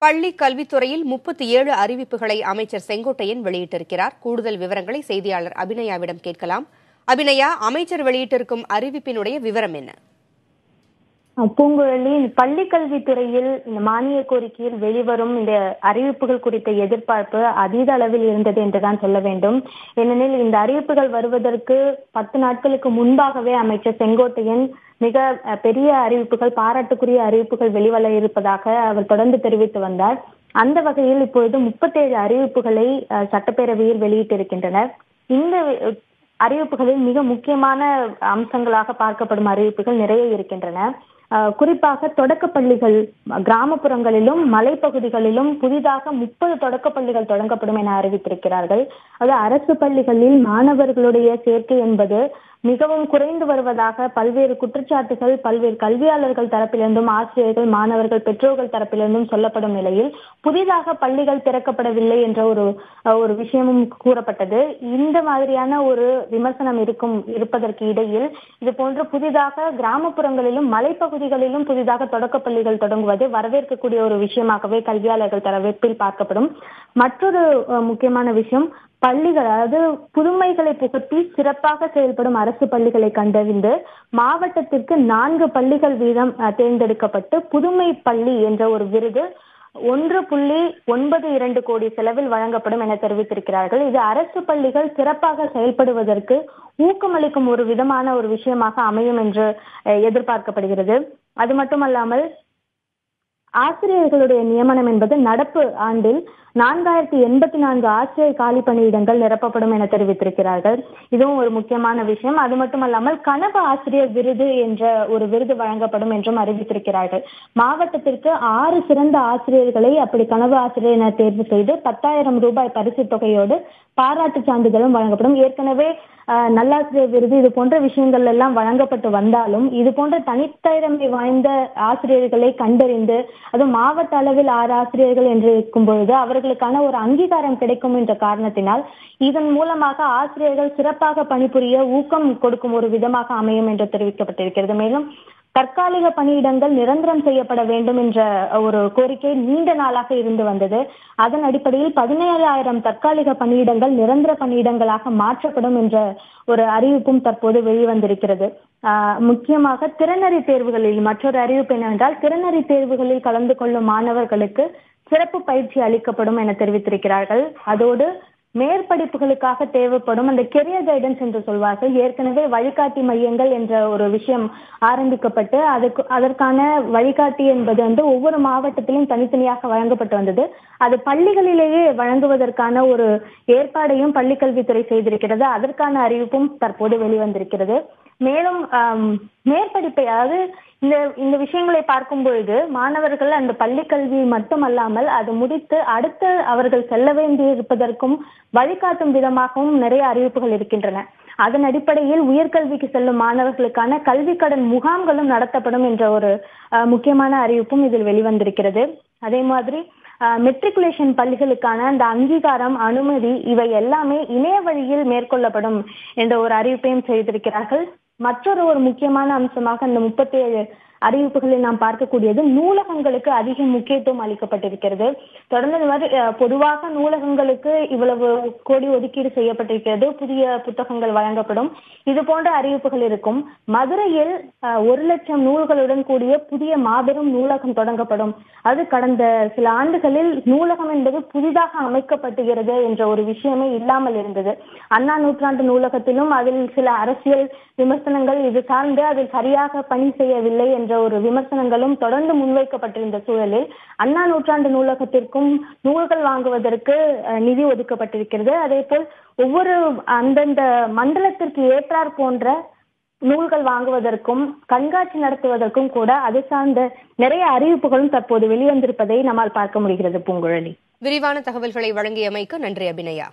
பள்ளி கல்வித்துறையில் 37 அறிவிப்புகளை அமைச்சர் செங்கோட்டையன் வெளியிட்டிருக்கிறார். கூடுதல் விவரங்களை செய்தியாளர் அபிநயாவிடம் கேட்கலாம். அபிநயா, அமைச்சர் வெளியிட்டிருக்கும் அறிவிப்பினுடைய விவரம் என்ன? பூங்குழலி, பள்ளி கல்வித்துறையில் இந்த மானிய கோரிக்கையில் வெளிவரும் இந்த அறிவிப்புகள் குறித்த எதிர்பார்ப்பு அதீத அளவில் இருந்தது என்றுதான் சொல்ல வேண்டும். ஏனெனில் இந்த அறிவிப்புகள் வருவதற்கு 10 நாட்களுக்கு முன்பாகவே அமைச்சர் செங்கோட்டையன் மிக பெரிய அறிவிப்புகள், பாராட்டுக்குரிய அறிவிப்புகள் வெளிவர இருப்பதாக அவர் தொடர்ந்து தெரிவித்து வந்தார். அந்த வகையில் இப்பொழுது 37 அறிவிப்புகளை சட்டப்பேரவையில் வெளியிட்டிருக்கின்றனர். இந்த அறிவிப்புகளில் மிக முக்கியமான அம்சங்களாக பார்க்கப்படும் அறிவிப்புகள் நிறைய இருக்கின்றன. குறிப்பாக தொடக்க பள்ளிகள் கிராமப்புறங்களிலும் மலைப்பகுதிகளிலும் புதிதாக 30 தொடக்க பள்ளிகள் தொடங்கப்படும் என அறிவித்திருக்கிறார்கள். அது அரசு பள்ளிகளில் மாணவர்களுடைய சேர்க்கை என்பது மிகவும் குறைந்து வருவதாக பல்வேறு குற்றச்சாட்டுகள் பல்வேறு கல்வியாளர்கள் தரப்பிலிருந்தும், ஆசிரியர்கள், மாணவர்கள், பெற்றோர்கள் தரப்பிலிருந்தும் சொல்லப்படும் நிலையில் புதிதாக பள்ளிகள் திறக்கப்படவில்லை என்ற ஒரு விஷயமும் கூறப்பட்டது. இந்த மாதிரியான ஒரு விமர்சனம் இருப்பதற்கு இடையில் இது போன்று புதிதாக கிராமப்புறங்களிலும் மலைப்பகுதிகளிலும் புதிதாக தொடக்க பள்ளிகள் தொடங்குவது வரவேற்கக்கூடிய ஒரு விஷயமாகவே கல்வியாளர்கள் தரப்பில் பார்க்கப்படும். மற்றொரு முக்கியமான விஷயம், பள்ளிகள், அதாவது புதுமைகளை புகுத்தி சிறப்பாக செயல்படும் அரசு பள்ளிகளை கண்டறிந்து மாவட்டத்திற்கு 4 பள்ளிகள் வீதம் தேர்ந்தெடுக்கப்பட்டு புதுமை பள்ளி என்ற ஒரு விருது 1.92 கோடி செலவில் வழங்கப்படும் என தெரிவித்திருக்கிறார்கள். இது அரசு பள்ளிகள் சிறப்பாக செயல்படுவதற்கு ஊக்கமளிக்கும் ஒரு விதமான ஒரு விஷயமாக அமையும் என்று எதிர்பார்க்கப்படுகிறது. அது மட்டுமல்லாமல் ஆசிரியர்களுடைய நியமனம் என்பது நடப்பு ஆண்டில் 4084 ஆசிரியர் காலி பணியிடங்கள் நிரப்பப்படும் என தெரிவித்திருக்கிறார்கள். இதுவும் ஒரு முக்கியமான விஷயம். அது மட்டுமல்லாமல் கனவு ஆசிரியர் விருது என்ற ஒரு விருது வழங்கப்படும் என்றும் அறிவித்திருக்கிறார்கள். மாவட்டத்திற்கு 6 சிறந்த ஆசிரியர்களை அப்படி கனவு ஆசிரியர் என தேர்வு செய்து 10,000 ரூபாய் பரிசு தொகையோடு பாராட்டு சான்றிதழும் வழங்கப்படும். ஏற்கனவே நல்லாசிரியர் விருது இது போன்ற விஷயங்கள் எல்லாம் வழங்கப்பட்டு வந்தாலும் இது போன்ற தனித்திறமை வாய்ந்த ஆசிரியர்களை கண்டறிந்து, அதுவும் மாவட்ட அளவில் 6 ஆசிரியர்கள் என்று இருக்கும் பொழுது அவர்களுக்கான ஒரு அங்கீகாரம் கிடைக்கும் என்ற காரணத்தினால் இதன் மூலமாக ஆசிரியர்கள் சிறப்பாக பணிபுரிய ஊக்கம் கொடுக்கும் ஒரு விதமாக அமையும் என்று தெரிவிக்கப்பட்டிருக்கிறது. மேலும் தற்காலிக பணியிடங்கள் நிரந்தரம் செய்யப்பட வேண்டும் என்ற ஒரு கோரிக்கை நீண்ட நாளாக இருந்து வந்தது. அதன் அடிப்படையில் 17,000 தற்காலிக பணியிடங்கள் நிரந்தர பணியிடங்களாக மாற்றப்படும் என்ற ஒரு அறிவிப்பும் தற்போது வெளிவந்திருக்கிறது. முக்கியமாக திறனறி தேர்வுகளில் மற்றொரு அறிவிப்பு என்னவென்றால், திறனறி தேர்வுகளில் கலந்து கொள்ளும் மாணவர்களுக்கு சிறப்பு பயிற்சி அளிக்கப்படும் என தெரிவித்திருக்கிறார்கள். அதோடு மேற்படிப்புகளுக்காக தேவைப்படும் அந்த கெரியர் கைடன்ஸ் என்று சொல்வார்கள், ஏற்கனவே வழிகாட்டி மையங்கள் என்ற ஒரு விஷயம் ஆரம்பிக்கப்பட்டு அதற்கான வழிகாட்டி என்பது ஒவ்வொரு மாவட்டத்திலும் தனித்தனியாக வழங்கப்பட்டு வந்தது. அது பள்ளிகளிலேயே வழங்குவதற்கான ஒரு ஏற்பாடையும் பள்ளிக்கல்வித்துறை செய்திருக்கிறது. அதற்கான அறிவிப்பும் தற்போது வெளிவந்திருக்கிறது. மேலும் மேற்படிப்பை, அதாவது இந்த விஷயங்களை பார்க்கும் பொழுது மாணவர்கள் அந்த பள்ளி கல்வி மட்டுமல்லாமல் அது முடித்து அடுத்து அவர்கள் செல்ல வேண்டியிருப்பதற்கும் வழிகாட்டும் விதமாகவும் நிறைய அறிவிப்புகள் இருக்கின்றன. அதன் அடிப்படையில் உயர்கல்விக்கு செல்லும் மாணவர்களுக்கான கல்வி கடன் முகாம்களும் நடத்தப்படும் என்ற ஒரு முக்கியமான அறிவிப்பும் இதில் வெளிவந்திருக்கிறது. அதே மாதிரி மெட்ரிகுலேஷன் பள்ளிகளுக்கான அந்த அங்கீகாரம், அனுமதி இவை எல்லாமே இணைய வழியில் மேற்கொள்ளப்படும் என்ற ஒரு அறிவிப்பையும் செய்திருக்கிறார்கள். மற்றொரு முக்கியமான அம்சமாக இந்த 37 அறிவிப்புகளில் நாம் பார்க்கக்கூடியது நூலகங்களுக்கு அதிக முக்கியத்துவம் அளிக்கப்பட்டிருக்கிறது. தொடர்ந்து இந்த மாதிரி பொதுவாக நூலகங்களுக்கு இவ்வளவு கோடி ஒதுக்கீடு செய்யப்பட்டிருக்கிறது, புதிய புத்தகங்கள் வழங்கப்படும், இது போன்ற அறிவிப்புகள் இருக்கும். மதுரையில் 1,00,000 நூல்களுடன் கூடிய புதிய மாபெரும் நூலகம் தொடங்கப்படும். அது கடந்த சில ஆண்டுகளில் நூலகம் என்பது புதிதாக அமைக்கப்படுகிறது என்ற ஒரு விஷயமே இல்லாமல் இருந்தது. அண்ணா நூற்றாண்டு நூலகத்திலும் அதில் சில அரசியல் விமர்சனங்கள் இது சார்ந்து அதில் சரியாக பணி செய்யவில்லை என்ற ஒரு விமர்சனங்களும் தொடர்ந்து முன்வைக்கப்பட்டிருந்த சூழலில் அண்ணா நூற்றாண்டு நூலகத்திற்கும் நூல்கள் வாங்குவதற்கு நிதி ஒதுக்கப்பட்டிருக்கிறது. அதே போல் ஒவ்வொரு அந்தந்த மண்டலத்திற்கு ஏற்றார் போன்ற நூல்கள் வாங்குவதற்கும் கண்காட்சி நடத்துவதற்கும் கூட அது சார்ந்த நிறைய அறிவிப்புகளும் தற்போது வெளிவந்திருப்பதை நம்மால் பார்க்க முடிகிறது. பூங்குழலி, விரிவான தகவல்களை வழங்கியமைக்கு நன்றி அபிநயா.